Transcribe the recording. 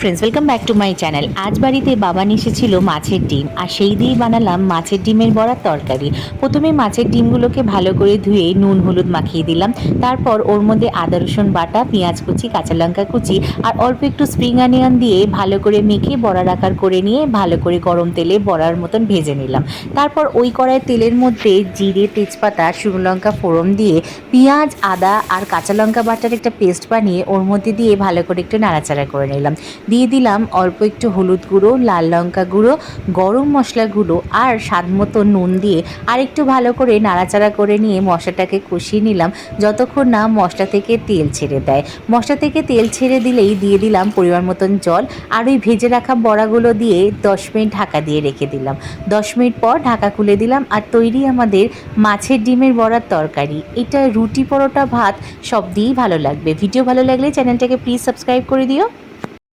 Friends, welcome back to my channel. আজ বাড়িতে বাবা নিয়ে এসেছিল মাছের ডিম, আর সেই দিয়েই বানালাম মাছের ডিমের বড়ার তরকারি। প্রথমে মাছের ডিমগুলোকে ভালো করে ধুয়ে নুন হলুদ মাখিয়ে দিলাম। তারপর ওর মধ্যে আদা রসুন বাটা, পেঁয়াজ কুচি, কাঁচা লঙ্কা কুচি আর অল্প একটু স্প্রিং অনিয়ন দিয়ে ভালো করে মেখে বড়ার আকার করে নিয়ে ভালো করে গরম তেলে বড়ার মতন ভেজে নিলাম। তারপর ওই কড়াই তেলের মধ্যে জিরে, তেজপাতা, শুকনো লঙ্কা ফোড়ন দিয়ে পেঁয়াজ, আদা আর কাঁচা লঙ্কা বাটার একটা পেস্ট বানিয়ে ওর মধ্যে দিয়ে ভালো করে একটু নাড়াচাড়া করে নিলাম। দিয়ে দিলাম অল্প একটু হলুদ গুঁড়ো, লাল লঙ্কা গুঁড়ো, গরম মশলা গুঁড়ো আর স্বাদ মতো নুন দিয়ে আর একটু ভালো করে নাড়াচাড়া করে নিয়ে মশলাটাকে কষিয়ে নিলাম যতক্ষণ না মশলা থেকে তেল ছেড়ে দেয়। মশলা থেকে তেল ছেড়ে দিলেই দিয়ে দিলাম পরিমাণ মতন জল আর ওই ভেজে রাখা বড়াগুলো দিয়ে 10 মিনিট ঢাকা দিয়ে রেখে দিলাম। 10 মিনিট পর ঢাকা খুলে দিলাম আর তৈরি আমাদের মাছের ডিমের বড়ার তরকারি। এটা রুটি, পরোটা, ভাত সব দিয়েই ভালো লাগবে। ভিডিও ভালো লাগলে চ্যানেলটাকে প্লিজ সাবস্ক্রাইব করে দিও।